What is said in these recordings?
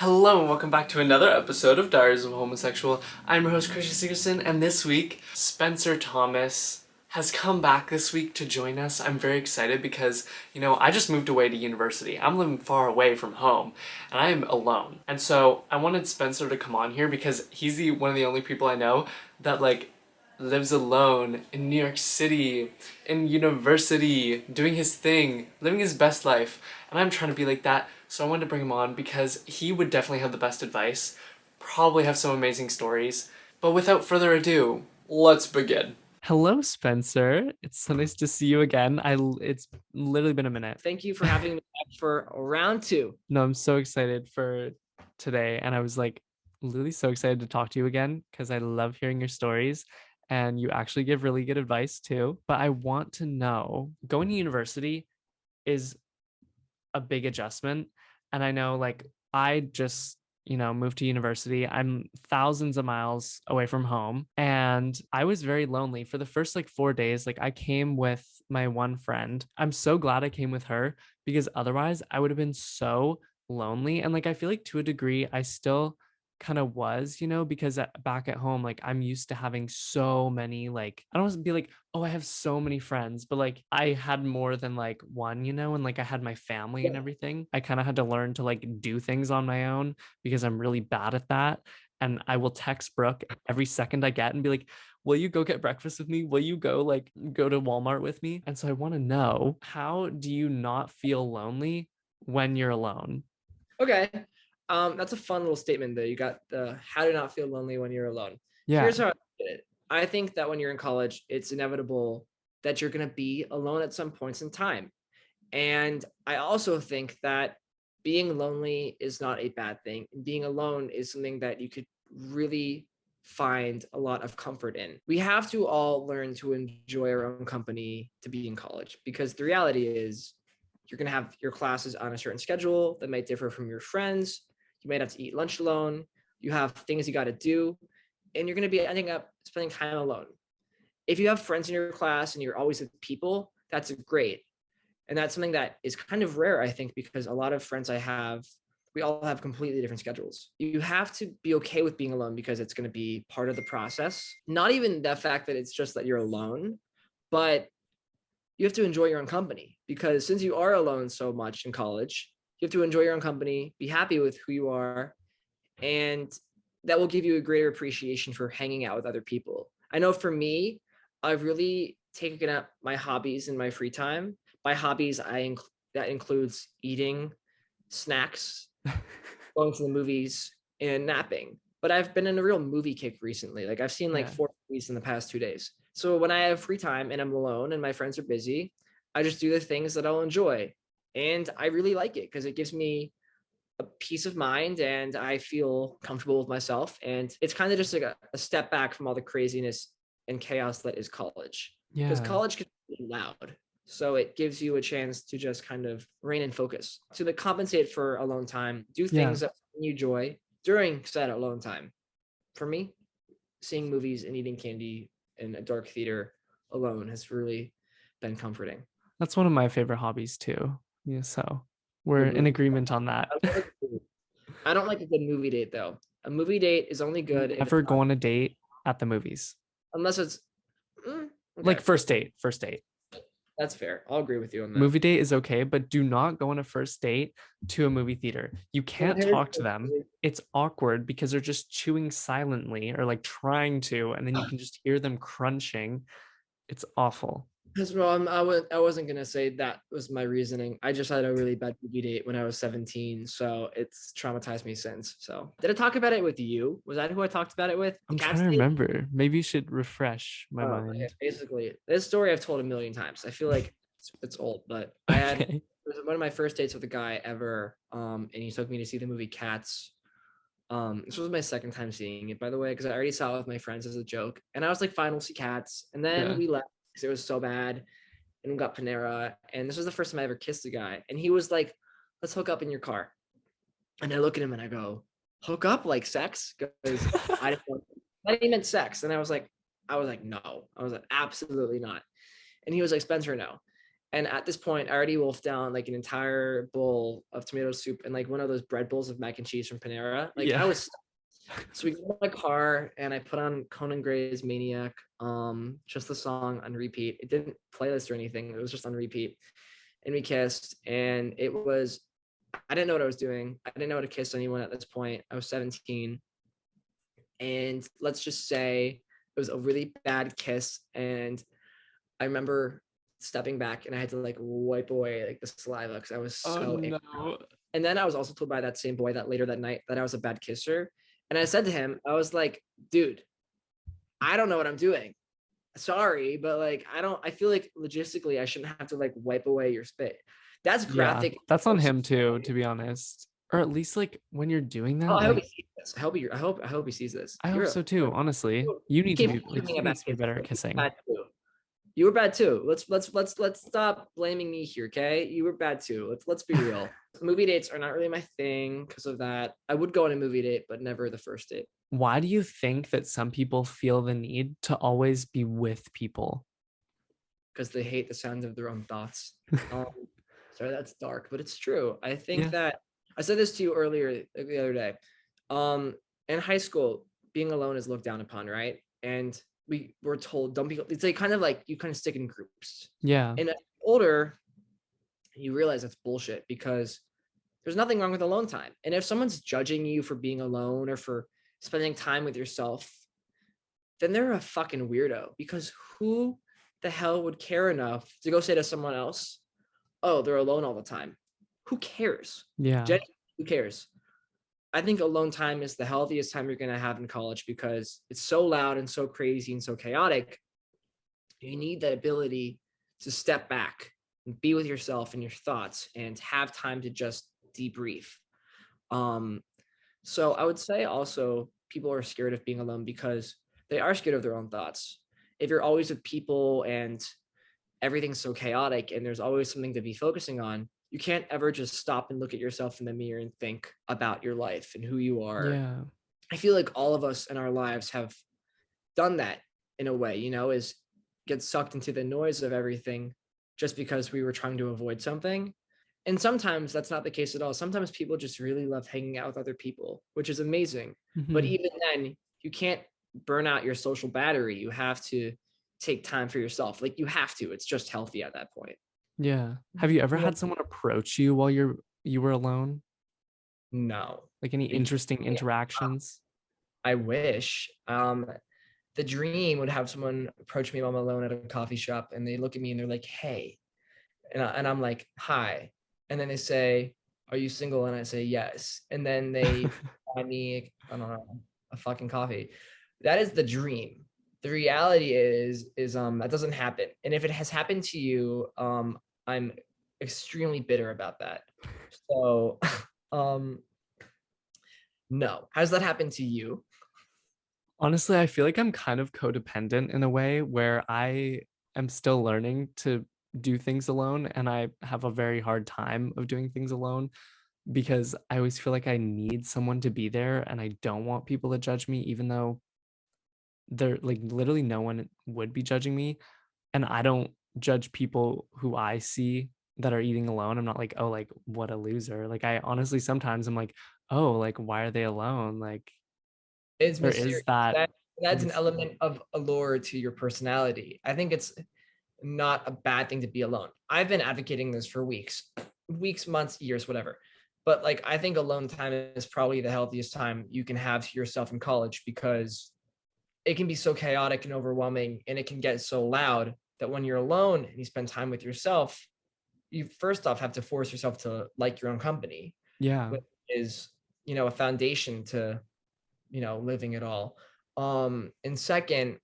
Hello and welcome back to another episode of Diaries of a Homosexual. I'm your host Krisjay, and this week Spencer Thomas has come back this week to join us. I'm very excited because, I just moved away to university. I'm living far away from home and I am alone. And so I wanted Spencer to come on here because he's one of the only people I know that lives alone in New York City, in university, doing his thing, living his best life. And I'm trying to be like that, so I wanted to bring him on because he would definitely have the best advice, probably have some amazing stories. But without further ado, let's begin. Hello, Spencer. It's so nice to see you again. It's literally been a minute. Thank you for having me back for round two. No, I'm so excited for today, and I was literally so excited to talk to you again because I love hearing your stories and you actually give really good advice too. But I want to know, going to university is a big adjustment. And I know I just, moved to university. I'm thousands of miles away from home and I was very lonely for the first 4 days. I came with my one friend. I'm so glad I came with her because otherwise I would have been so lonely. And I feel like to a degree, I still kind of was, because back at home, I'm used to having so many, I don't want to be oh, I have so many friends, but I had more than one, and I had my family and everything. I kind of had to learn to do things on my own because I'm really bad at that. And I will text Brooke every second I get and be like, will you go get breakfast with me? Will you go to Walmart with me? And so I want to know, how do you not feel lonely when you're alone? Okay. That's a fun little statement there. You got the how to not feel lonely when you're alone. Yeah. Here's how I look at it. I think that when you're in college, it's inevitable that you're going to be alone at some points in time. And I also think that being lonely is not a bad thing. Being alone is something that you could really find a lot of comfort in. We have to all learn to enjoy our own company to be in college because the reality is you're going to have your classes on a certain schedule that might differ from your friends. You might have to eat lunch alone. You have things you got to do, and you're going to be ending up spending time alone. If you have friends in your class and you're always with people, that's great. And that's something that is kind of rare, I think, because a lot of friends I have, we all have completely different schedules. You have to be okay with being alone because it's going to be part of the process. Not even the fact that it's just that you're alone, but you have to enjoy your own company because since you are alone so much in college, you have to enjoy your own company, be happy with who you are, and that will give you a greater appreciation for hanging out with other people. I know for me, I've really taken up my hobbies in my free time. By hobbies, that includes eating, snacks, going to the movies, and napping. But I've been in a real movie kick recently. I've seen Yeah. 4 movies in the past 2 days. So when I have free time and I'm alone and my friends are busy, I just do the things that I'll enjoy. And I really like it because it gives me a peace of mind and I feel comfortable with myself. And it's kind of just a step back from all the craziness and chaos that is college. Because Yeah. college can be loud. So it gives you a chance to just kind of rein and focus. To compensate for alone time, do Yeah. things that bring you joy during said alone time. For me, seeing movies and eating candy in a dark theater alone has really been comforting. That's one of my favorite hobbies too. Yeah, so we're in agreement on that. I don't like a good movie date though. A movie date is only good if it's Never not, go on a date at the movies. unless it's okay. First date, first date. That's fair. I'll agree with you on that. Movie date is okay, but do not go on a first date to a movie theater. You Well, can't talk to them. It's awkward because they're just chewing silently or trying to, and then you can just hear them crunching. It's awful. Well, I wasn't gonna say that was my reasoning. I just had a really bad movie date when I was 17, so it's traumatized me since. So, did I talk about it with you? Was that who I talked about it with? The I'm trying cats to date? remember. Maybe you should refresh my Yeah, mind. basically, this story I've told a million times. I feel like it's old, but I had it Okay. was one of my first dates with a guy ever, and he took me to see the movie Cats. This was my second time seeing it, by the way, because I already saw it with my friends as a joke, and I was like, "Fine, we'll see Cats," and then Yeah. we left because it was so bad, and we got Panera, and this was the first time I ever kissed a guy, and he was like, "Let's hook up in your car," and I look at him and I go, "Hook up like sex?" Because I didn't want, I didn't meant sex, and I was like, no, I was like, absolutely not, and he was like, Spencer, no. And at this point, I already wolfed down like an entire bowl of tomato soup and like one of those bread bowls of mac and cheese from Panera. Like I Yeah. was, so we go to my car and I put on Conan Gray's Maniac, just the song on repeat. It didn't playlist or anything. It was just on repeat. And we kissed, and it was, I didn't know what I was doing. I didn't know how to kiss anyone at this point. I was 17. And let's just say it was a really bad kiss. And I remember stepping back and I had to like wipe away like the saliva because I was Oh so angry. no. And then I was also told by that same boy that later that night that I was a bad kisser. And I said to him, I was like, dude, I don't know what I'm doing. Sorry, but like I feel like logistically I shouldn't have to like wipe away your spit. That's Yeah, graphic. that's on him too, to be honest. Or at least like when you're doing Oh, that, I hope he like sees this. I hope he sees this. I hope so too, honestly. You You need to came be from like being he a bad needs to be kid. better at You were kissing. bad too. You were bad too. Let's stop blaming me here, okay? You were bad too. Let's be real. Movie dates are not really my thing because of that. I would go on a movie date, but never the first date. Why do you think that some people feel the need to always be with people? Because they hate the sound of their own thoughts. Um, sorry, that's dark, but it's true. I think Yeah. that I said this to you earlier the other day. Um, in high school, being alone is looked down upon, right? And we were told don't be. It's like kind of like you kind of stick in groups. Yeah. And as you're older, you realize that's bullshit because there's nothing wrong with alone time. And if someone's judging you for being alone or for spending time with yourself, then they're a fucking weirdo because who the hell would care enough to go say to someone else, oh, they're alone all the time? Who cares? Yeah. Jenny, who cares? I think alone time is the healthiest time you're going to have in college because it's so loud and so crazy and so chaotic. You need that ability to step back and be with yourself and your thoughts and have time to just debrief. Um, so I would say also people are scared of being alone because they are scared of their own thoughts. If you're always with people and everything's so chaotic and there's always something to be focusing on, you can't ever just stop and look at yourself in the mirror and think about your life and who you are. Yeah. I feel like all of us in our lives have done that in a way, is get sucked into the noise of everything just because we were trying to avoid something. And sometimes that's not the case at all. Sometimes people just really love hanging out with other people, which is amazing. But Mhm. even then, you can't burn out your social battery. You have to take time for yourself. Like you have to. It's just healthy at that point. Yeah. Have you ever Yeah. had someone approach you while you were alone? No. Like any Because interesting interactions? I wish. The dream would have someone approach me while I'm alone at a coffee shop and they look at me and they're like, hey. And I'm like, hi. And then they say, are you single? And I say, yes. And then they buy me, I don't know, a fucking coffee. That is the dream. The reality is that doesn't happen. And if it has happened to you, I'm extremely bitter about that. So, um, no. Has that happened to you? Honestly, I feel like I'm kind of codependent in a way where I am still learning to do things alone and I have a very hard time of doing things alone because I always feel like I need someone to be there and I don't want people to judge me even though they're like literally no one would be judging me and I don't judge people who I see that are eating alone. I'm not like, oh, like what a loser. Like I honestly sometimes I'm like, oh, like why are they alone? Like It's there is mysterious. that That's an mis- element of allure to your personality. I think it's not a bad thing to be alone. I've been advocating this for weeks, months, years, whatever. But like, I think alone time is probably the healthiest time you can have to yourself in college because it can be so chaotic and overwhelming and it can get so loud that when you're alone and you spend time with yourself, you first off have to force yourself to like your own company, yeah. which is, a foundation to, living it all. And second,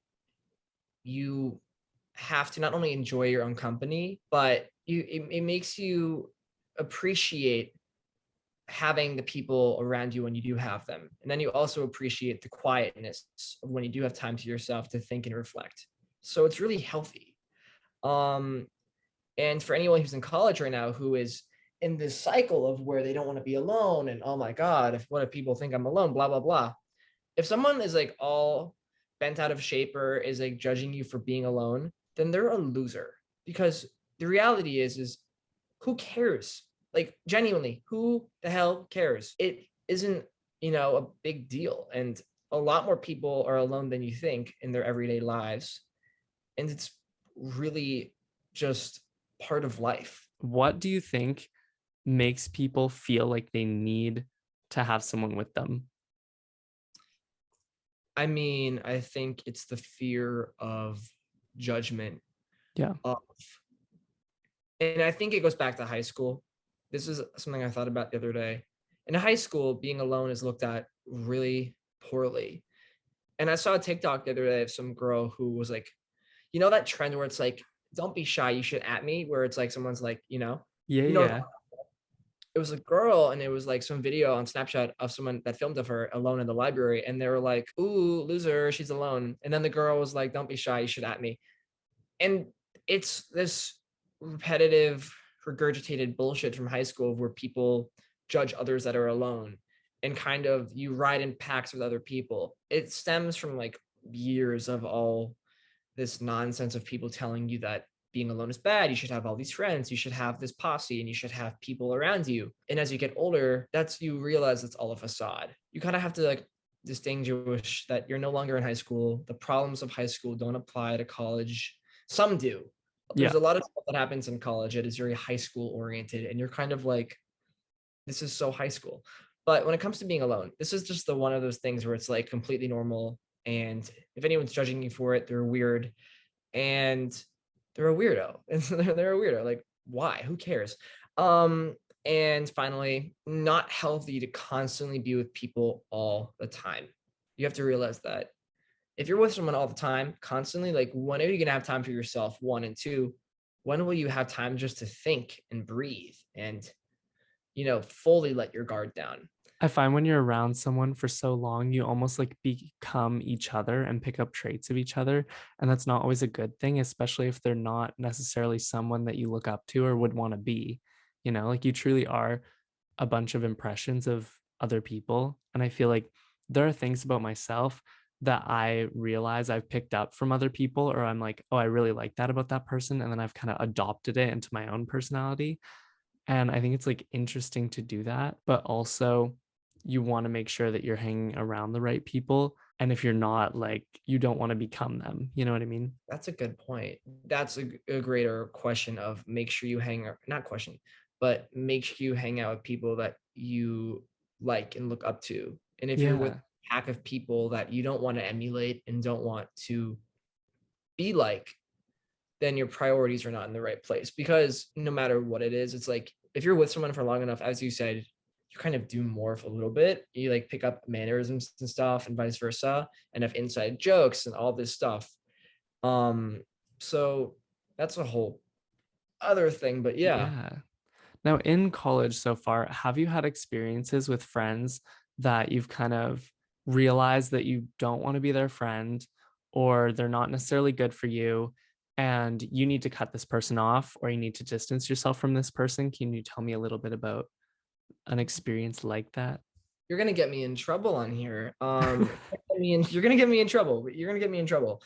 you have to not only enjoy your own company, but it makes you appreciate having the people around you when you do have them. And then you also appreciate the quietness of when you do have time to yourself to think and reflect. So it's really healthy. Um, and for anyone who's in college right now who is in this cycle of where they don't want to be alone and oh my God, if people think I'm alone, blah, blah, blah. If someone is like all bent out of shape or is like judging you for being alone, then they're a loser because the reality is who cares? Like genuinely, who the hell cares? It isn't, a big deal. And a lot more people are alone than you think in their everyday lives. And it's really just part of life. What do you think makes people feel like they need to have someone with them? I mean, I think it's the fear of judgment Yeah. of, and I think it goes back to high school. This is something I thought about the other day. In high school, being alone is looked at really poorly. And I saw a TikTok the other day of some girl who was like, that trend where it's like, don't be shy, you should at me, where it's like someone's like, Yeah. you know, Yeah. it was a girl and it was like some video on Snapchat of someone that filmed of her alone in the library. And they were like, ooh, loser, she's alone. And then the girl was like, don't be shy, you should at me. And it's this repetitive, regurgitated bullshit from high school where people judge others that are alone and kind of you ride in packs with other people. It stems from like years of all this nonsense of people telling you that being alone is bad. You should have all these friends. You should have this posse and you should have people around you. And as you get older, you realize it's all a facade. You kind of have to like distinguish that you're no longer in high school. The problems of high school don't apply to college. Some do. There's Yeah. a lot of stuff that happens in college that is very high school oriented. And you're kind of like, this is so high school. But when it comes to being alone, this is just the one of those things where it's like completely normal. And if anyone's judging you for it, they're weird and they're a weirdo. And so they're a weirdo. Like, why? Who cares? And finally, not healthy to constantly be with people all the time. You have to realize that if you're with someone all the time, constantly, like, when are you gonna have time for yourself? One, and two, when will you have time just to think and breathe and fully let your guard down? I find when you're around someone for so long, you almost like become each other and pick up traits of each other. And that's not always a good thing, especially if they're not necessarily someone that you look up to or would want to be. Like you truly are a bunch of impressions of other people. And I feel like there are things about myself that I realize I've picked up from other people, or I'm like, oh, I really like that about that person. And then I've kind of adopted it into my own personality. And I think it's like interesting to do that, but also you want to make sure that you're hanging around the right people. And if you're not, like, you don't want to become them. You know what I mean? That's a good point. That's a greater question of make sure you not question, but make sure you hang out with people that you like and look up to. And if you're with Yeah. a pack of people that you don't want to emulate and don't want to be like, then your priorities are not in the right place. Because no matter what it is, it's like if you're with someone for long enough, as you said, you kind of do morph a little bit. You like pick up mannerisms and stuff and vice versa, and have inside jokes and all this stuff. So that's a whole other thing, but yeah. Yeah. Now, in college so far, have you had experiences with friends that you've kind of realized that you don't want to be their friend, or they're not necessarily good for you, and you need to cut this person off, or you need to distance yourself from this person? Can you tell me a little bit about an experience like that? You're gonna get me in trouble on here. You're gonna get me in trouble. You're gonna get me in trouble.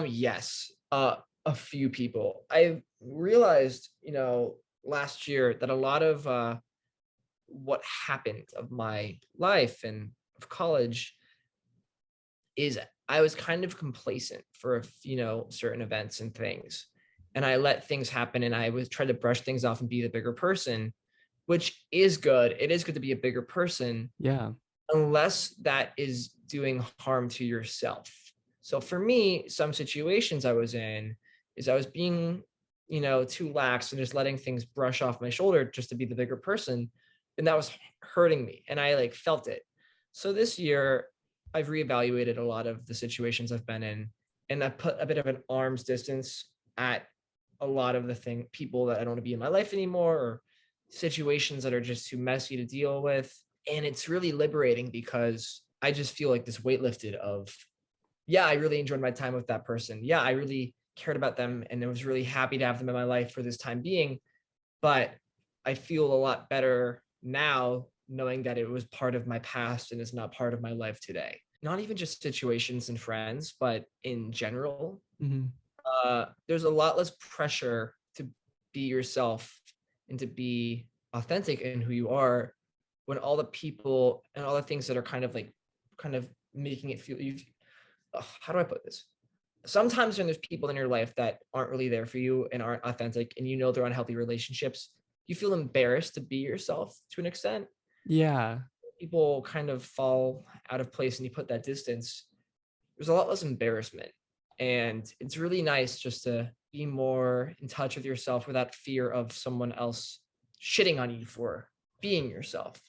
Yes, a few people. I realized, last year that a lot of what happened of my life and of college is I was kind of complacent for certain events and things, and I let things happen, and I was trying to brush things off and be the bigger person, which is good. It is good to be a bigger person, Yeah. unless that is doing harm to yourself. So for me, some situations I was in is I was being, too lax and just letting things brush off my shoulder just to be the bigger person. And that was hurting me. And I like felt it. So this year, I've reevaluated a lot of the situations I've been in, and I put a bit of an arm's distance at a lot of the people that I don't want to be in my life anymore, or situations that are just too messy to deal with. And it's really liberating because I just feel like this weight lifted of, yeah, I really enjoyed my time with that person. Yeah, I really cared about them and I was really happy to have them in my life for this time being. But I feel a lot better now knowing that it was part of my past and is not part of my life today. Not even just situations and friends, but in general, Mhm. there's a lot less pressure to be yourself and to be authentic in who you are when all the people and all the things that are kind of making it feel you. How do I put this? Sometimes when there's people in your life that aren't really there for you and aren't authentic and you know they're unhealthy relationships, you feel embarrassed to be yourself to an extent. Yeah. People kind of fall out of place and you put that distance, there's a lot less embarrassment. And it's really nice just to be more in touch with yourself without fear of someone else shitting on you for being yourself.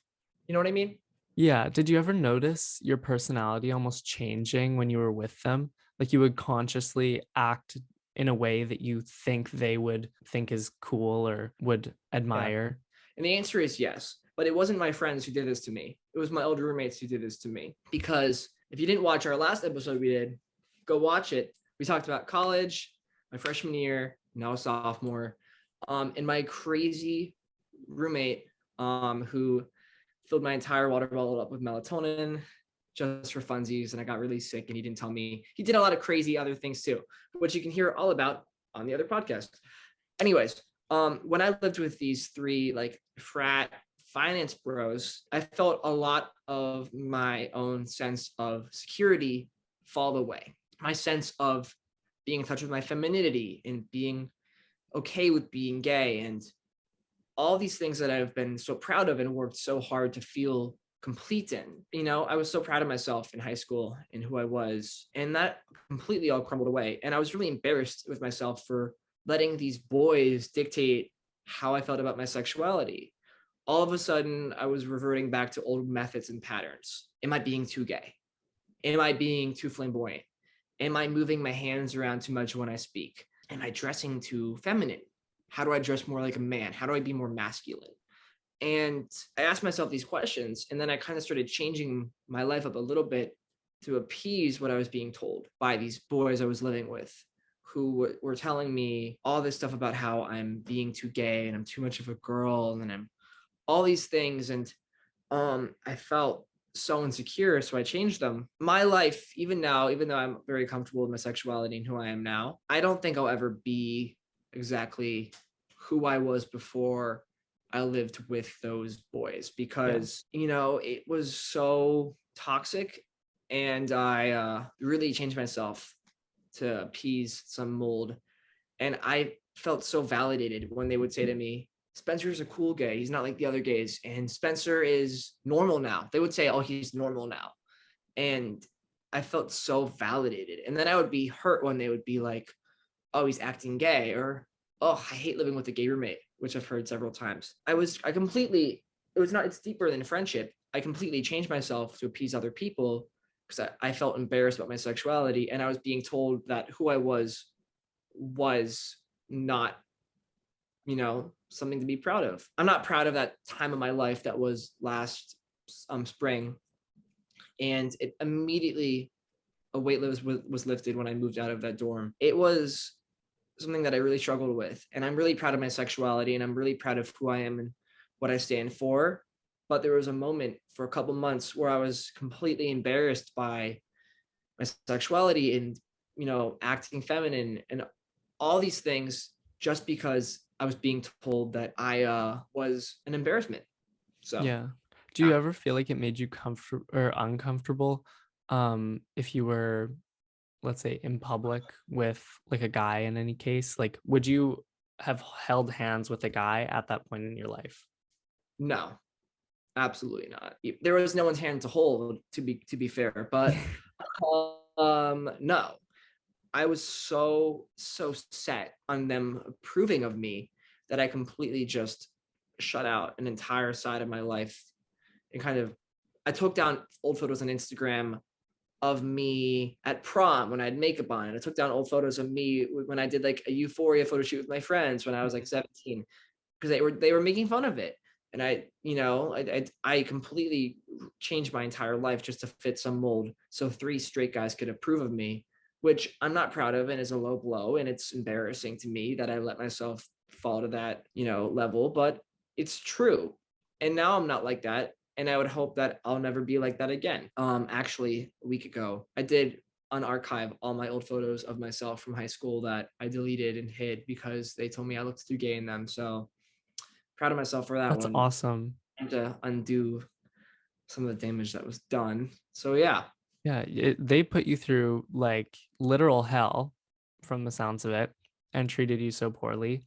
You know what I mean? Yeah. Did you ever notice your personality almost changing when you were with them? Like you would consciously act in a way that you think they would think is cool or would Yeah. admire? And the answer is yes. But it wasn't my friends who did this to me. It was my older roommates who did this to me. Because if you didn't watch our last episode we did, go watch it. We talked about college, my freshman year, now sophomore, and my crazy roommate who filled my entire water bottle up with melatonin just for funsies, and I got really sick and he didn't tell me. He did a lot of crazy other things too, which you can hear all about on the other podcast. Anyways, when I lived with these three like frat finance bros, I felt a lot of my own sense of security fall away. My sense of being in touch with my femininity and being okay with being gay and all these things that I've been so proud of and worked so hard to feel complete in. You know, I was so proud of myself in high school and who I was, and that completely all crumbled away. And I was really embarrassed with myself for letting these boys dictate how I felt about my sexuality. All of a sudden, I was reverting back to old methods and patterns. Am I being too gay? Am I being too flamboyant? Am I moving my hands around too much when I speak? Am I dressing too feminine? How do I dress more like a man? How do I be more masculine? And I asked myself these questions, and then I kind of started changing my life up a little bit to appease what I was being told by these boys I was living with, who were telling me all this stuff about how I'm being too gay and I'm too much of a girl, and then I'm all these things. And I felt so insecure, so I changed them. My life, even now, even though I'm very comfortable with my sexuality and who I am now, I don't think I'll ever be exactly who I was before I lived with those boys, Yeah. because, you know, it was so toxic, and I really changed myself to appease some mold. And I felt so validated when they would say to me, Spencer's a cool gay. He's not like the other gays. And Spencer is normal now. They would say, oh, he's normal now. And I felt so validated. And then I would be hurt when they would be like, oh, he's acting gay, or, oh, I hate living with a gay roommate, which I've heard several times. It's deeper than friendship. I completely changed myself to appease other people because I felt embarrassed about my sexuality. And I was being told that who I was not, you know, something to be proud of. I'm not proud of that time of my life that was last spring. And it immediately, a weight was lifted when I moved out of that dorm. It was something that I really struggled with. And I'm really proud of my sexuality and I'm really proud of who I am and what I stand for. But there was a moment for a couple months where I was completely embarrassed by my sexuality and, you know, acting feminine and all these things just because I was being told that I was an embarrassment. So, Yeah. Do you yeah. ever feel like it made you comfortable or uncomfortable if you were, let's say, in public with like a guy in any case? Like, would you have held hands with a guy at that point in your life? No, absolutely not. There was no one's hand to hold, to be fair, but no. I was so set on them approving of me that I completely just shut out an entire side of my life and kind of I took down old photos on Instagram of me at prom when I had makeup on, and I took down old photos of me when I did like a Euphoria photo shoot with my friends when I was like 17, because they were making fun of it. And I completely changed my entire life just to fit some mold so three straight guys could approve of me, which I'm not proud of and is a low blow, and it's embarrassing to me that I let myself fall to that, you know, level, but it's true. And now I'm not like that, and I would hope that I'll never be like that again. Actually, a week ago, I did unarchive all my old photos of myself from high school that I deleted and hid because they told me I looked too gay in them. So proud of myself for that That's one. awesome. And to undo some of the damage that was done. So yeah. Yeah, they put you through like literal hell from the sounds of it and treated you so poorly.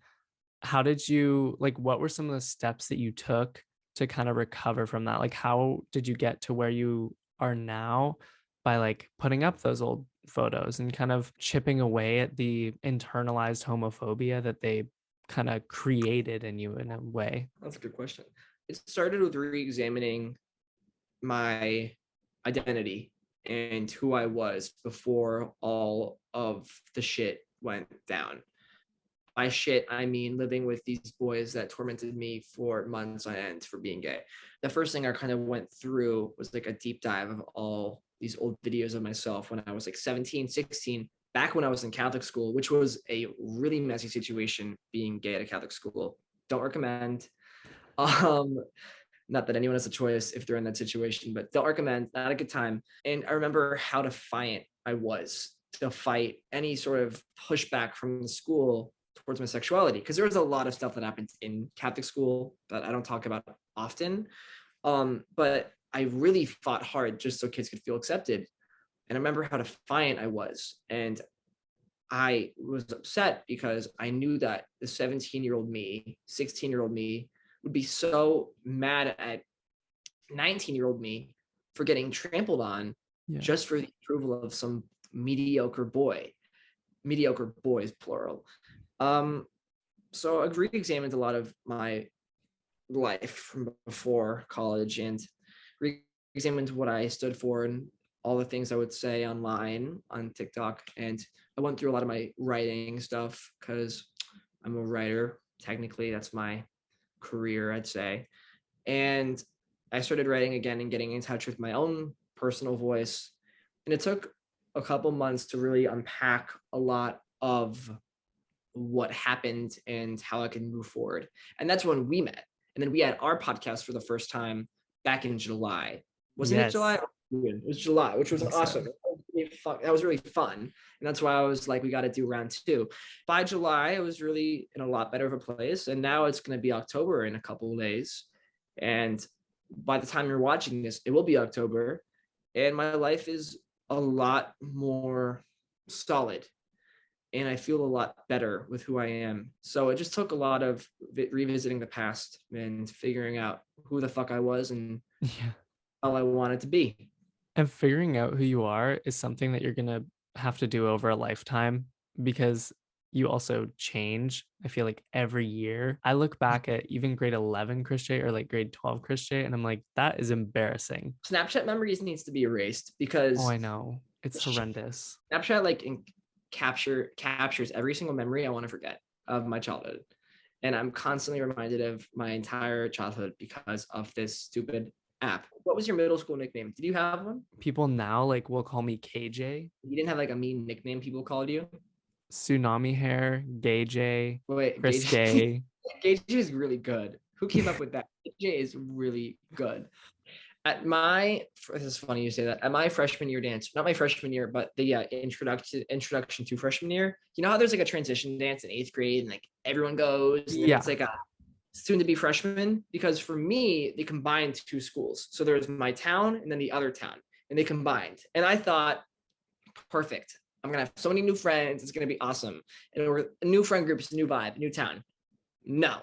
How did you like what were some of the steps that you took to kind of recover from that? Like how did you get to where you are now by like putting up those old photos and kind of chipping away at the internalized homophobia that they kind of created in you in a way? That's a good question. It started with re-examining my identity and who I was before all of the shit went down. By shit, I mean living with these boys that tormented me for months on end for being gay. The first thing I kind of went through was like a deep dive of all these old videos of myself when I was like 17, 16, back when I was in Catholic school, which was a really messy situation being gay at a Catholic school. Don't recommend. Um, not that anyone has a choice if they're in that situation, but don't recommend, not a good time. And I remember how defiant I was to fight any sort of pushback from the school towards my sexuality, because there was a lot of stuff that happened in Catholic school that I don't talk about often. But I really fought hard just so kids could feel accepted. And I remember how defiant I was. And I was upset because I knew that the 17-year-old me, 16-year-old me would be so mad at 19-year-old me for getting trampled on Yeah. just for the approval of some mediocre boys, plural. So I re-examined a lot of my life from before college and re-examined what I stood for and all the things I would say online on TikTok. And I went through a lot of my writing stuff because I'm a writer. Technically, that's my career, I'd say. And I started writing again and getting in touch with my own personal voice. And it took a couple months to really unpack a lot of what happened and how I can move forward. And that's when we met. And then we had our podcast for the first time back in July. Wasn't it July? Yes, It was July, which I was think so. awesome. That was really fun. And that's why I was like, we got to do round two. By July, I was really in a lot better of a place. And now it's going to be October in a couple of days. And by the time you're watching this, it will be October. And my life is a lot more solid and I feel a lot better with who I am. So it just took a lot of revisiting the past and figuring out who the fuck I was and Yeah. how I wanted to be. And figuring out who you are is something that you're going to have to do over a lifetime because you also change. I feel like every year. I look back at even grade 11 Krisjay or like grade 12 Krisjay, and I'm like, that is embarrassing. Snapchat memories needs to be erased Oh, because I know. It's horrendous. Snapchat like captures every single memory I want to forget of my childhood. And I'm constantly reminded of my entire childhood because of this stupid app. What was your middle school nickname? Did you have one? People now like will call me KJ, You didn't have like a mean nickname people called you? Tsunami Hair, Gay J, Wait, Chris Gage. Gay. Gage is really good. Who came up with that? Gage is really good. At my, this is funny you say that. At my freshman year dance, not my freshman year, but the introduction to freshman year. You know how there's like a transition dance in 8th grade and like everyone goes, and then it's Yeah. like a soon to be freshman. Because for me, they combined two schools. So there's my town and then the other town, and they combined. And I thought, perfect. I'm gonna have so many new friends. It's gonna be awesome. And we're a new friend group, new vibe, new town. No,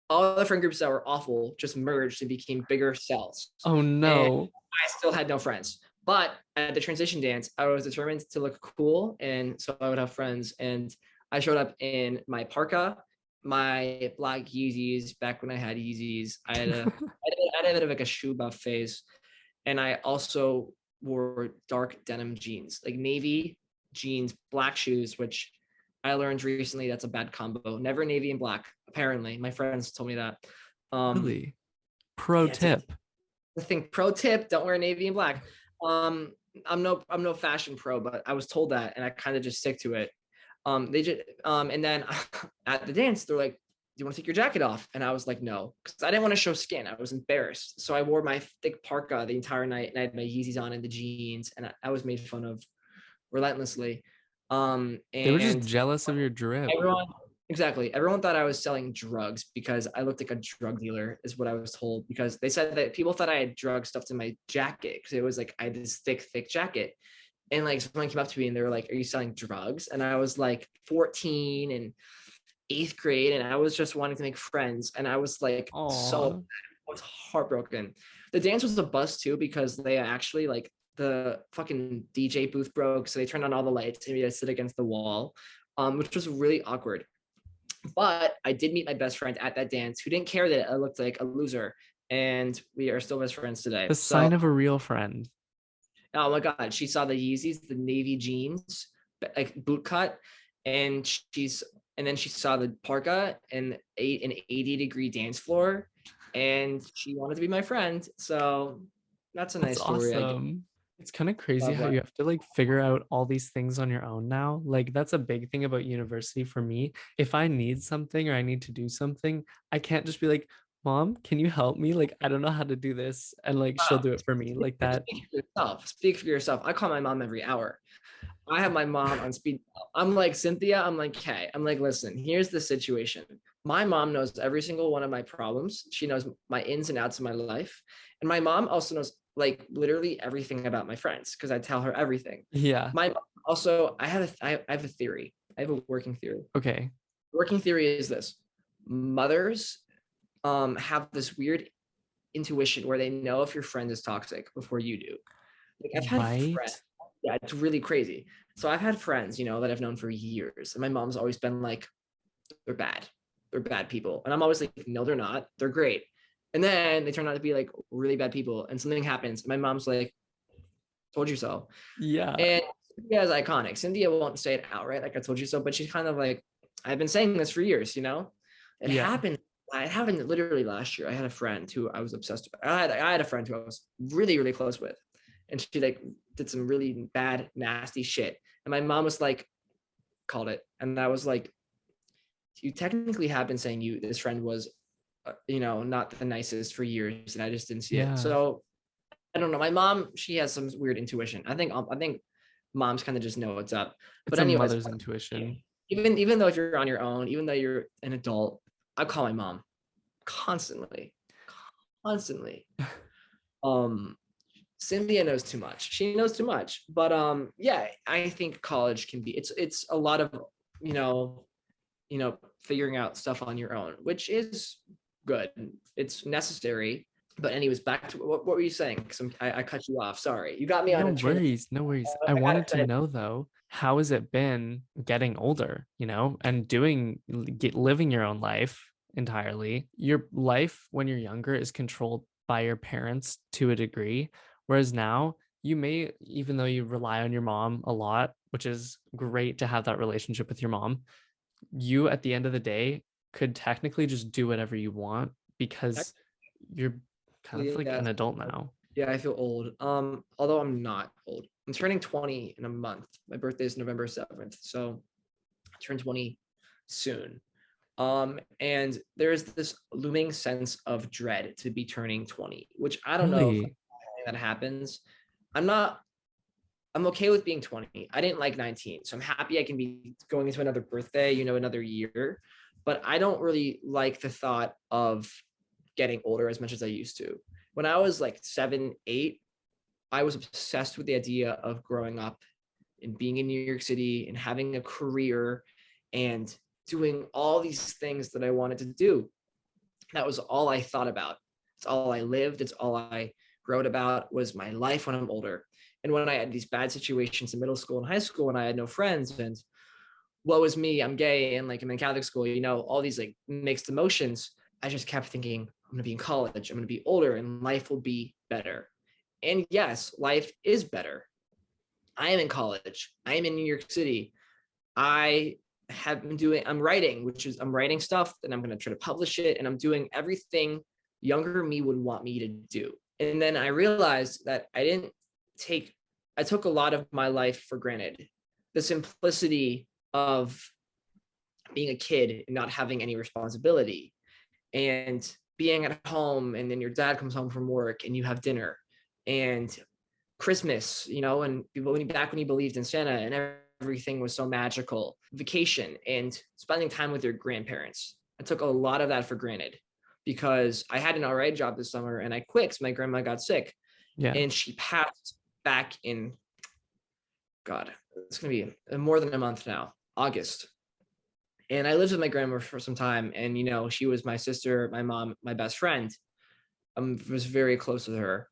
all the friend groups that were awful just merged and became bigger cells. Oh And no. I still had no friends. But at the transition dance, I was determined to look cool. And so I would have friends. And I showed up in my parka, my black Yeezys back when I had Yeezys. I had a bit of like a shoe buff phase. And I also wore dark denim jeans, like navy jeans, black shoes, which I learned recently that's a bad combo. Never navy and black. Apparently, my friends told me that. Really? Pro Yeah, it's tip. the thing. Pro tip: don't wear navy and black. I'm no fashion pro, but I was told that, and I kind of just stick to it. They just and then at the dance, they're like, "Do you want to take your jacket off?" And I was like, "No," because I didn't want to show skin. I was embarrassed, so I wore my thick parka the entire night, and I had my Yeezys on and the jeans, and I was made fun of relentlessly. They were just And jealous of your drip. everyone, exactly, everyone thought I was selling drugs because I looked like a drug dealer, is what I was told. Because they said that people thought I had drug stuffed in my jacket because it was like I had this thick jacket. And like someone came up to me and they were like, "Are you selling drugs?" And I was like 14 and eighth grade, and I was just wanting to make friends. And I was like, Aw. I was heartbroken. The dance was a bust too because they actually like the fucking DJ booth broke, so they turned on all the lights and we had to sit against the wall, which was really awkward. But I did meet my best friend at that dance who didn't care that I looked like a loser, and we are still best friends today. The So, sign of a real friend. oh my god, she saw the Yeezys, the navy jeans, like boot cut, and and then she saw the parka and an 80-degree dance floor, and she wanted to be my friend. So that's a That's nice story, I guess. awesome. It's kind of crazy Love how life. you have to like figure out all these things on your own now. Like that's a big thing about university for me. If I need something or I need to do something, I can't just be like, "Mom, can you help me? Like I don't know how to do this." And like she'll Wow. do it for me. Like that. Speak for yourself. Speak for yourself. I call my mom every hour. I have my mom on speed dial. I'm like, Cynthia, I'm like, hey, I'm like, listen, here's the situation. My mom knows every single one of my problems. She knows my ins and outs of my life. And my mom also knows like literally everything about my friends because I tell her everything. Yeah. My also, I have a theory. I have a working theory. Okay. Working theory is this: mothers have this weird intuition where they know if your friend is toxic before you do. Like I've had Right? friends, yeah, it's really crazy. So I've had friends, that I've known for years, and my mom's always been like, they're bad, they're bad people, and I'm always like, no, they're not, they're great. And then they turn out to be like really bad people, and something happens, and my mom's like, told you so. Yeah. And Cynthia is iconic. Cynthia won't say it outright, like I told you so, but she's kind of like, I've been saying this for years, It Yeah. happened. It happened literally last year. I had a friend who I was obsessed with. I had a friend who I was really, really close with. And she like did some really bad, nasty shit. And my mom was like, called it. And I was like, you technically have been saying this friend was, not the nicest for years. And I just didn't see it. Yeah. So I don't know. My mom, she has some weird intuition. I think moms kind of just know what's up. It's But a anyways, mother's intuition. even though if you're on your own, even though you're an adult, I call my mom constantly, constantly. Um, Cynthia knows too much. She knows too much. But yeah, I think college can be it's a lot of you know figuring out stuff on your own, which is good. It's necessary. But anyways, back to what were you saying? Because I cut you off. Sorry, you got me on No a train. worries. No worries. I I wanted to got know though, how has it been getting older, and living your own life entirely? Your life when you're younger is controlled by your parents to a degree, whereas now you may, even though you rely on your mom a lot, which is great to have that relationship with your mom, you at the end of the day could technically just do whatever you want because you're kind of like yeah, an adult now. yeah, I feel old. Although I'm not old. I'm turning 20 in a month. My birthday is November 7th, so I turn 20 soon. And there's this looming sense of dread to be turning 20, which I don't know if Really? that happens. I'm not I'm okay with being 20. I didn't like 19, so I'm happy I can be going into another birthday, another year. But I don't really like the thought of getting older as much as I used to. When I was like 7, 8, I was obsessed with the idea of growing up and being in New York City and having a career and doing all these things that I wanted to do. That was all I thought about. It's all I lived. It's all I wrote about was my life when I'm older. And when I had these bad situations in middle school and high school and I had no friends and woe is me, I'm gay and like I'm in Catholic school, all these like mixed emotions, I just kept thinking, I'm going to be in college, I'm going to be older and life will be better. And yes, life is better. I am in college. I am in New York City. I'm writing, I'm writing stuff and I'm going to try to publish it. And I'm doing everything younger me would want me to do. And then I realized that I took a lot of my life for granted. The simplicity of being a kid and not having any responsibility and being at home and then your dad comes home from work and you have dinner and Christmas, you know, and back when you believed in Santa and everything was so magical, vacation and spending time with your grandparents. I took a lot of that for granted because I had an alright job this summer and I quit because my grandma got sick Yeah. and she passed back in, God, it's going to be more than a month now, August. And I lived with my grandma for some time. And, you know, she was my sister, my mom, my best friend. I was very close with her.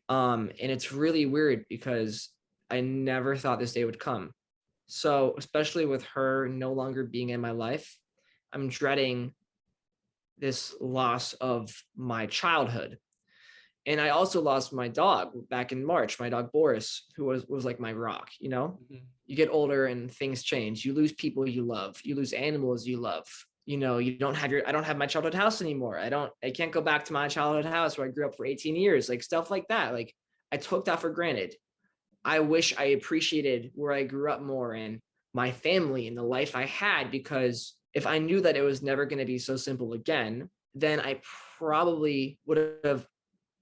And it's really weird because I never thought this day would come. So, especially with her no longer being in my life, I'm dreading this loss of my childhood. And I also lost my dog back in March, my dog Boris, who was like my rock, you know? Mhm. You get older and things change. You lose people you love, you lose animals you love. You know, I don't have my childhood house anymore. I can't go back to my childhood house where I grew up for 18 years, like stuff like that. Like I took that for granted. I wish I appreciated where I grew up more and my family and the life I had, because if I knew that it was never going to be so simple again, then I probably would have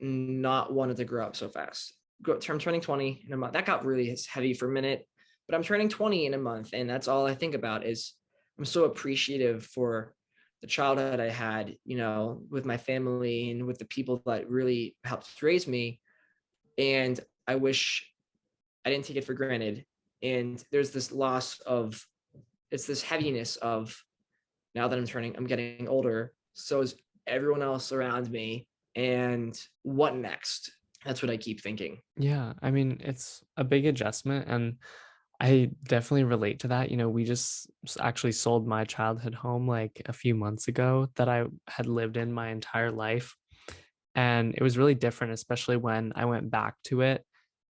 not wanted to grow up so fast. I'm turning 20 in a month. That got really heavy for a minute, but I'm turning 20 in a month. And that's all I think about is I'm so appreciative for the childhood I had, you know, with my family and with the people that really helped raise me. And I wish I didn't take it for granted. And there's this loss of, it's this heaviness of now that I'm getting older. So is everyone else around me. And what next? That's what I keep thinking. Yeah, I mean, it's a big adjustment, and I definitely relate to that. You know, we just actually sold my childhood home like a few months ago that I had lived in my entire life. And it was really different, especially when I went back to it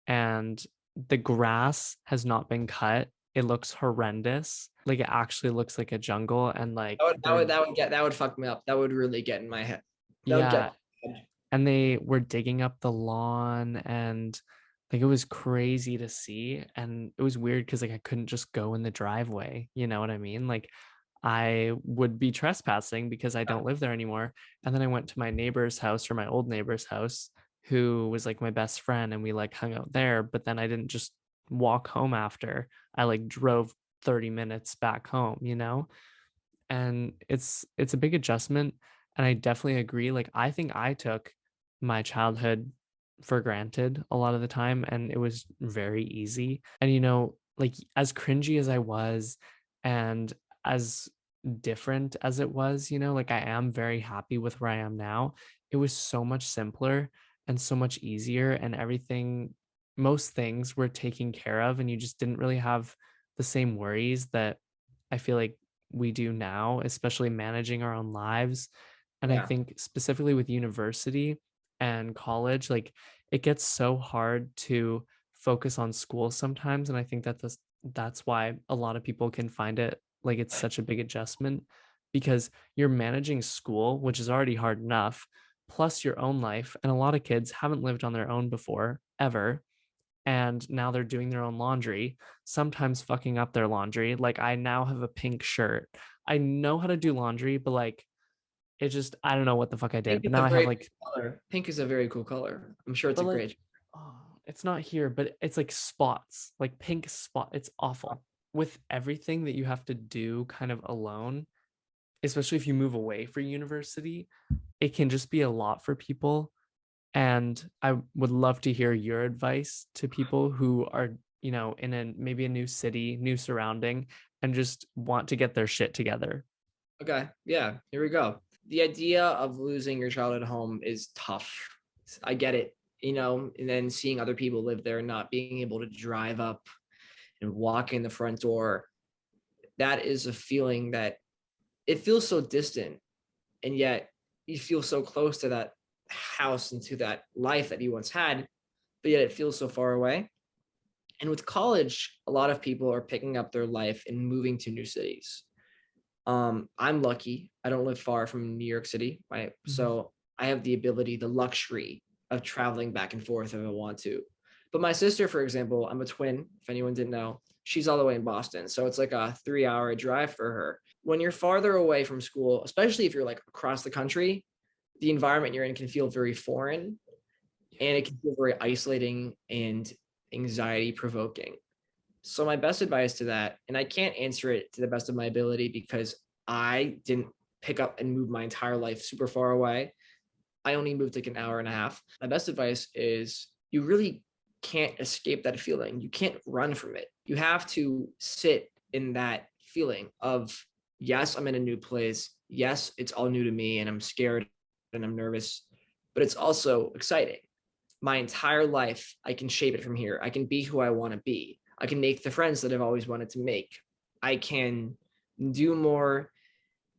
and the grass has not been cut. It looks horrendous. Like it actually looks like a jungle. And like they're, That would fuck me up. That would really get in my head. That would yeah, get my head. and they were digging up the lawn and like it was crazy to see, and it was weird because like I couldn't just go in the driveway, you know what I mean? Like I would be trespassing because I don't live there anymore. And then I went to my neighbor's house, or my old neighbor's house, who was like my best friend, and we like hung out there. But then I didn't just walk home after. I like drove 30 minutes back home, you know? And it's a big adjustment, and I definitely agree. Like I think I took my childhood for granted a lot of the time, and it was very easy. And you know, like as cringy as I was and as different as it was, you know, like I am very happy with where I am now. It was so much simpler and so much easier, and everything, most things were taken care of, and you just didn't really have the same worries that I feel like we do now, especially managing our own lives. And I Yeah. think specifically with university and college, like it gets so hard to focus on school sometimes. And I think that that's why a lot of people can find it like it's such a big adjustment, because you're managing school, which is already hard enough, plus your own life. And a lot of kids haven't lived on their own before, ever, and now they're doing their own laundry, sometimes fucking up their laundry. Like I now have a pink shirt. I know how to do laundry, but like it just, I don't know what the fuck I Pink did. But is now a I have very like, cool color. Pink is a very cool color. I'm sure it's a but like, great. oh, it's not here, but it's like spots, like pink spot. It's awful with everything that you have to do kind of alone, especially if you move away for university. It can just be a lot for people. And I would love to hear your advice to people who are, you know, in a maybe a new city, new surrounding, and just want to get their shit together. Okay. Yeah. Here we go. The idea of losing your childhood home is tough. I get it, you know, and then seeing other people live there, not being able to drive up and walk in the front door. That is a feeling that it feels so distant, and yet you feel so close to that house and to that life that you once had, but yet it feels so far away. And with college, a lot of people are picking up their life and moving to new cities. I'm lucky. I don't live far from New York City, right? Mhm. So I have the ability, the luxury of traveling back and forth if I want to. But my sister, for example, I'm a twin, if anyone didn't know, she's all the way in Boston. So it's like a 3 hour drive for her. When you're farther away from school, especially if you're like across the country, the environment you're in can feel very foreign. and it can feel very isolating and anxiety provoking. So my best advice to that, and I can't answer it to the best of my ability because I didn't pick up and move my entire life super far away. I only moved like an hour and a half. My best advice is you really can't escape that feeling. You can't run from it. You have to sit in that feeling of, yes, I'm in a new place. Yes, it's all new to me and I'm scared and I'm nervous, but it's also exciting. My entire life, I can shape it from here. I can be who I want to be. I can make the friends that I've always wanted to make. I can do more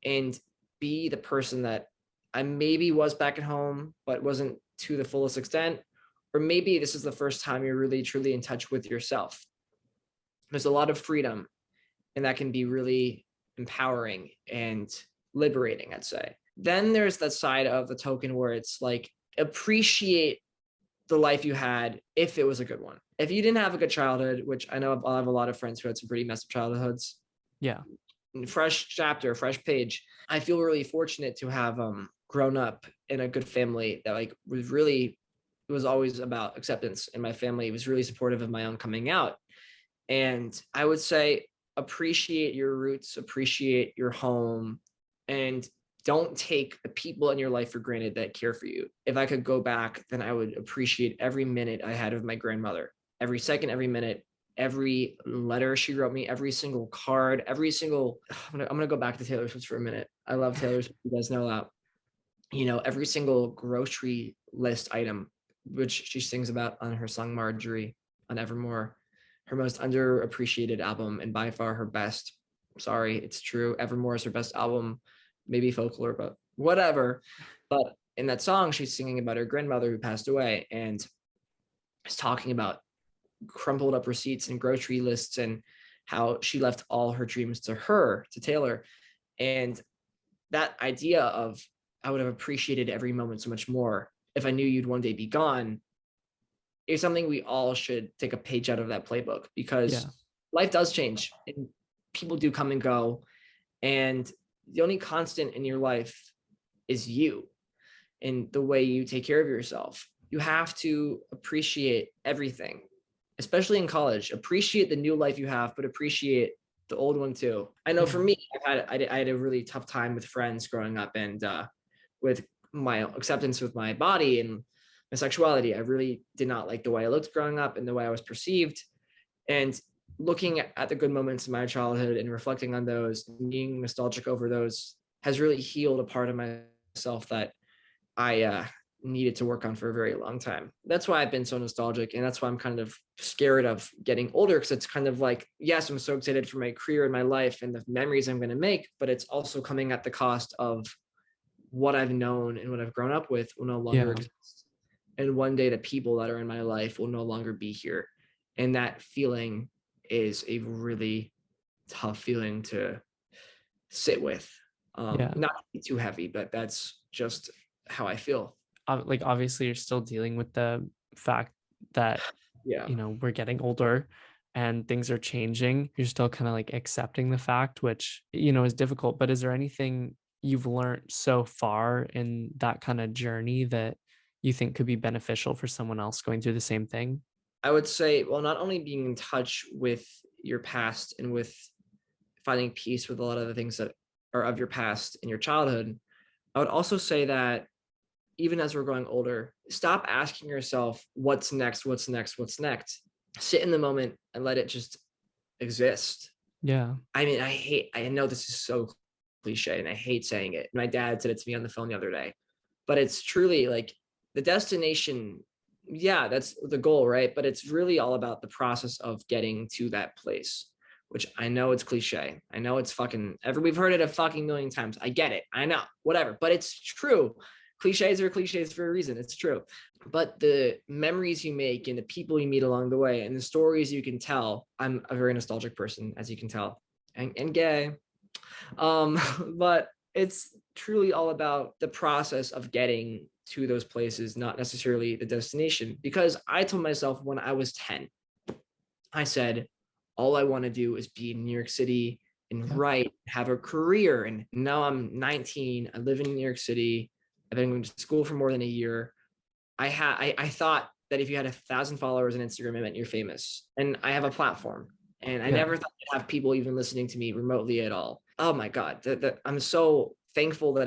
and be the person that I maybe was back at home, but wasn't to the fullest extent. Or maybe this is the first time you're really truly in touch with yourself. There's a lot of freedom, and that can be really empowering and liberating, I'd say. Then there's that side of the token where it's like, appreciate the life you had if it was a good one. If you didn't have a good childhood, which I know I have a lot of friends who had some pretty messed up childhoods, Yeah. fresh chapter, fresh page. I feel really fortunate to have grown up in a good family that like was really, it was always about acceptance, and my family was really supportive of my own coming out. And I would say appreciate your roots, appreciate your home, and don't take the people in your life for granted that care for you. If I could go back, then I would appreciate every minute I had of my grandmother, every second, every minute, every letter she wrote me, every single card, every single. I'm gonna go back to Taylor Swift for a minute. I love Taylor Swift. You guys know that. You know, every single grocery list item, which she sings about on her song Marjorie on Evermore, her most underappreciated album and by far her best. Sorry, it's true. Evermore is her best album, maybe Folklore, but whatever. But in that song, she's singing about her grandmother who passed away and is talking about crumpled up receipts and grocery lists and how she left all her dreams to her, to Taylor. And that idea of, I would have appreciated every moment so much more if I knew you'd one day be gone, is something we all should take a page out of that playbook, because Yeah. life does change and people do come and go. And the only constant in your life is you and the way you take care of yourself. You have to appreciate everything, especially in college. Appreciate the new life you have, but appreciate the old one too. I know for Yeah. me, I had a really tough time with friends growing up, and with my acceptance with my body and my sexuality. I really did not like the way I looked growing up and the way I was perceived. And looking at the good moments in my childhood and reflecting on those, being nostalgic over those, has really healed a part of myself that I needed to work on for a very long time. That's why I've been so nostalgic. And that's why I'm kind of scared of getting older, because it's kind of like, yes, I'm so excited for my career and my life and the memories I'm going to make, but it's also coming at the cost of what I've known and what I've grown up with will no longer Yeah. exist. And one day the people that are in my life will no longer be here. And that feeling is a really tough feeling to sit with. Yeah. Not to be too heavy, but that's just how I feel. Like obviously you're still dealing with the fact that, Yeah. we're getting older and things are changing. You're still kind of like accepting the fact, which, is difficult. But is there anything you've learned so far in that kind of journey that you think could be beneficial for someone else going through the same thing? I would say, well, not only being in touch with your past and with finding peace with a lot of the things that are of your past in your childhood, I would also say that even as we're growing older, stop asking yourself, what's next? What's next? What's next? Sit in the moment and let it just exist. Yeah. I mean, I know this is so cliche and I hate saying it. My dad said it to me on the phone the other day, but it's truly like the destination. Yeah, that's the goal, right? But it's really all about the process of getting to that place, which I know it's cliche. I know it's fucking, we've heard it a fucking million times. I get it. I know, whatever, but it's true. Cliches are cliches for a reason. It's true. But the memories you make and the people you meet along the way and the stories you can tell. I'm a very nostalgic person, as you can tell, and gay. But it's truly all about the process of getting to those places, not necessarily the destination. Because I told myself when I was 10, I said, all I want to do is be in New York City and Yeah. write, have a career. And now I'm 19. I live in New York City. I've been going to school for more than a year. I thought that if you had 1,000 followers on Instagram, it meant you're famous. And I have a platform. And I Yeah. never thought I'd have people even listening to me remotely at all. Oh my God. I'm so thankful that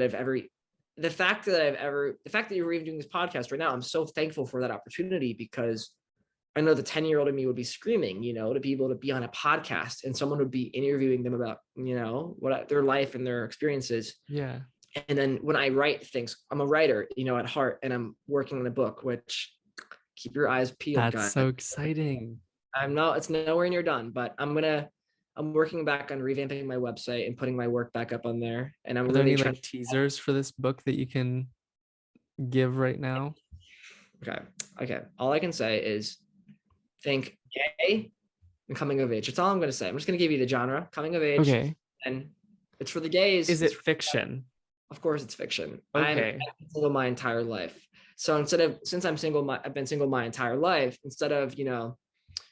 the fact that you're even doing this podcast right now, I'm so thankful for that opportunity, because I know the 10-year-old in me would be screaming, to be able to be on a podcast and someone would be interviewing them about, what their life and their experiences. Yeah. And then when I write things, I'm a writer, at heart, and I'm working on a book, which, keep your eyes peeled, That's guys. so exciting. It's nowhere near done, but I'm working back on revamping my website and putting my work back up on there. And I'm Are there really any trying. like teasers for this book that you can give right now? Okay. All I can say is think gay and coming of age. That's all I'm going to say. I'm just going to give you the genre, coming of age, Okay. and it's for the gays. Is it fiction? Of course, it's fiction. I've Okay. been single my entire life. So since I'm single, I've been single my entire life. Instead of,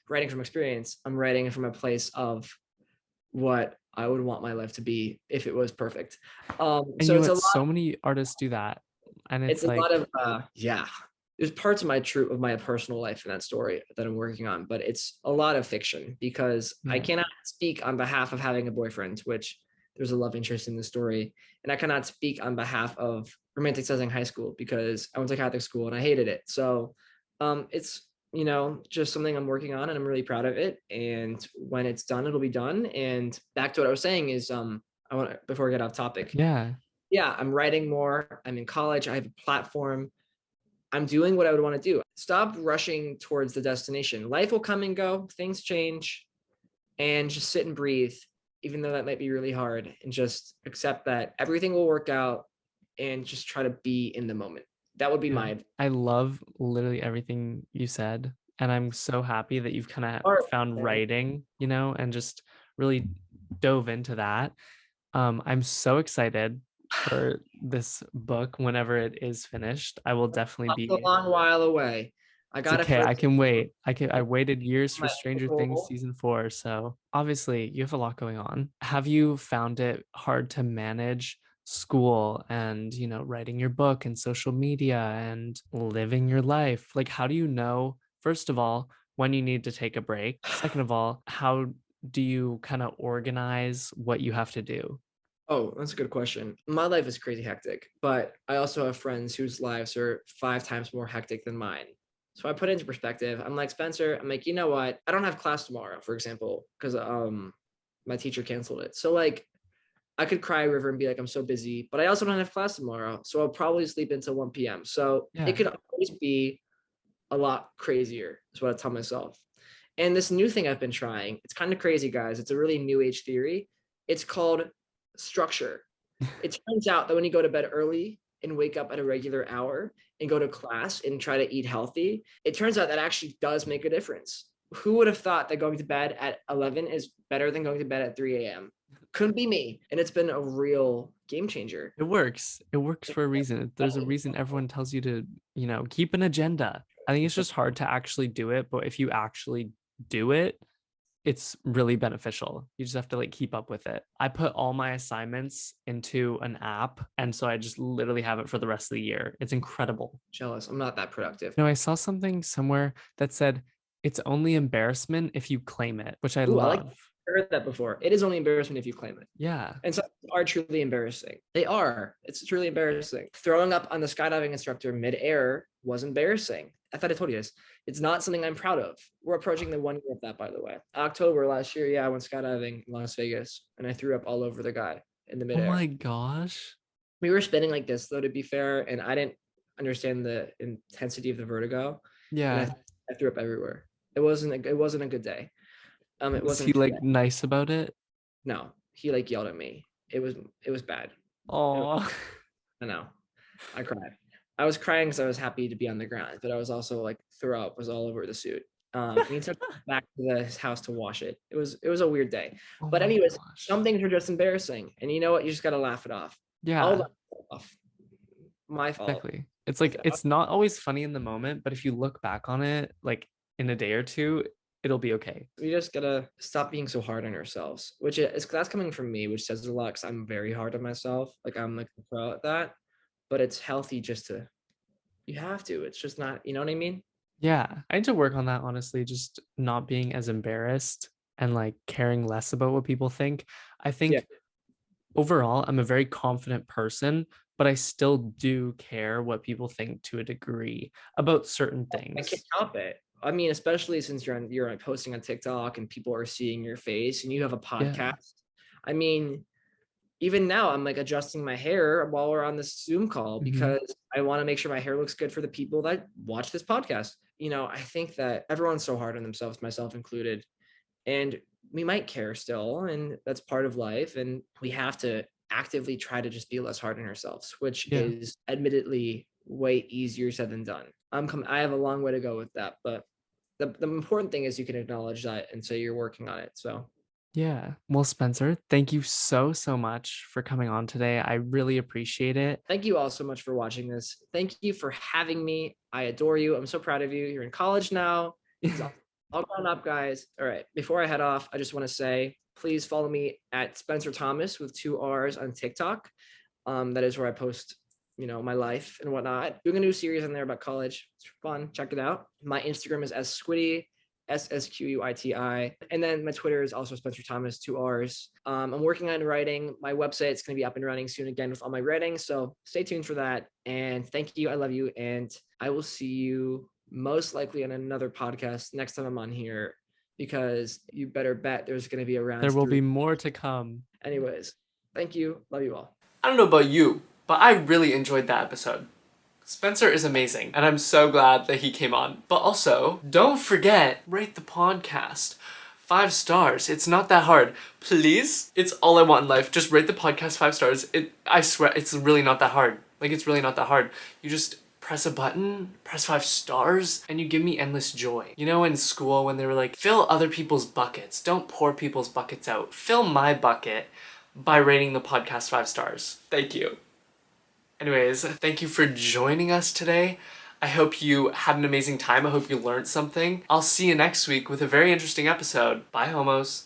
writing from experience, I'm writing from a place of what I would want my life to be if it was perfect. And So you know it's a what? lot. So many artists do that. And It's it's a lot like, of yeah. There's parts of my personal life in that story that I'm working on, but it's a lot of fiction, because I yeah. cannot speak on behalf of having a boyfriend, which there's a love interest in the story, and I cannot speak on behalf of romanticizing high school, because I went to Catholic school and I hated it. So it's just something I'm working on, and I'm really proud of it. And when it's done, it'll be done. And back to what I was saying is I want to, before I get off topic, Yeah. yeah, I'm writing more. I'm in college. I have a platform. I'm doing what I would want to do. Stop rushing towards the destination. Life will come and go, things change, and just sit and breathe, even though that might be really hard, and just accept that everything will work out, and just try to be in the moment. That would be Yeah. my I love literally everything you said. And I'm so happy that you've kind of art. found writing, and just really dove into that. I'm so excited for this book whenever it is finished. I will definitely It's a be. long while away. I It's got it okay. for I can wait. I waited years for my Stranger Things goal. season 4. So obviously you have a lot going on. Have you found it hard to manage school and, writing your book and social media and living your life? Like, how do you know, first of all, when you need to take a break? Second of all, how do you kind of organize what you have to do? Oh, that's a good question. My life is crazy hectic, but I also have friends whose lives are 5 times more hectic than mine. So I put it into perspective. I'm like, Spencer, I'm like, you know what? I don't have class tomorrow, for example, because my teacher canceled it. So like I could cry a river and be like, I'm so busy, but I also don't have class tomorrow. So I'll probably sleep until 1 p.m. So it Yeah. could always be a lot crazier, is what I tell myself. And this new thing I've been trying, it's kind of crazy, guys. It's a really new age theory. It's called structure. It turns out that when you go to bed early and wake up at a regular hour and go to class and try to eat healthy, it turns out that actually does make a difference. Who would have thought that going to bed at 11 is better than going to bed at 3 a.m.? Couldn't be me. And it's been a real game changer. It works. It works for a reason. There's a reason everyone tells you to, keep an agenda. I think it's just hard to actually do it, but if you actually do it, it's really beneficial. You just have to like keep up with it. I put all my assignments into an app, and so I just literally have it for the rest of the year. It's incredible. Jealous. I'm not that productive. I saw something somewhere that said it's only embarrassment if you claim it, which I Ooh, I like love. heard that before. It is only embarrassment if you claim it. Yeah. And some are truly embarrassing. They are. It's truly embarrassing. Throwing up on the skydiving instructor midair was embarrassing. I thought I told you this. It's not something I'm proud of. We're approaching the 1 year of that, by the way. October last year, yeah, I went skydiving in Las Vegas, and I threw up all over the guy in the Oh midair. my gosh. We were spinning like this, though, to be fair, and I didn't understand the intensity of the vertigo, and Yeah. I threw up everywhere. It wasn't a good day. It Was wasn't he a good like day. nice about it? No, he like yelled at me. It was bad. Oh. I know. I cried. I was crying because I was happy to be on the ground, but I was also like throw up was all over the suit. And he took me back to his house to wash it. It was a weird day. Oh But my anyways, gosh. some things are just embarrassing. And you know what? You just gotta laugh it off. I'll Yeah. laugh it off. My fault. Exactly. It's like it's not always funny in the moment, but if you look back on it like in a day or two, it'll be okay. We just gotta stop being so hard on ourselves, which is that's coming from me, which says a lot because I'm very hard on myself. Like I'm like a pro at that. But it's healthy just to You have to. It's just not, you know what I mean? Yeah, I need to work on that, honestly, just not being as embarrassed and like caring less about what people think. I Yeah. think overall, I'm a very confident person, but I still do care what people think to a degree about certain I can't things. help it. I mean, especially since you're like posting on TikTok and people are seeing your face and you have a Yeah. podcast. I mean, even now I'm like adjusting my hair while we're on this Zoom call Hmm. because I want to make sure my hair looks good for the people that watch this podcast. I think that everyone's so hard on themselves, myself included, and we might care still, and that's part of life, and we have to actively try to just be less hard on ourselves, which Yeah. is admittedly way easier said than done. I have a long way to go with that, but the important thing is you can acknowledge that and say you're working on it. So Yeah. Well, Spencer, thank you so, so much for coming on today. I really appreciate it. thank you all so much for watching this. Thank you for having me. I adore you. I'm so proud of you. You're in college now. This is all grown up, guys. All right. Before I head off, I just want to say, please follow me at Spencer Thomas with 2 R's on TikTok. That is where I post, my life and whatnot. Doing a new series on there about college. It's fun. Check it out. My Instagram is squiddy, SSQUITI. And then my Twitter is also Spencer Thomas, 2 R's. I'm working on writing. My website's going to be up and running soon again with all my writing. So stay tuned for that. And thank you. I love you. And I will see you most likely on another podcast next time I'm on here, because you better bet there's going to be a There round will be three. more to come. Anyways, thank you. Love you all. I don't know about you, but I really enjoyed that episode. Spencer is amazing, and I'm so glad that he came on. But also, don't forget, rate the podcast. 5 stars. It's not that hard. Please? It's all I want in life. Just rate the podcast 5 stars. I swear, it's really not that hard. Like, it's really not that hard. You just press a button, press 5 stars, and you give me endless joy. You know, in school when they were like, fill other people's buckets. Don't pour people's buckets out. Fill my bucket by rating the podcast 5 stars. Thank you. Anyways, thank you for joining us today. I hope you had an amazing time. I hope you learned something. I'll see you next week with a very interesting episode. Bye, homos.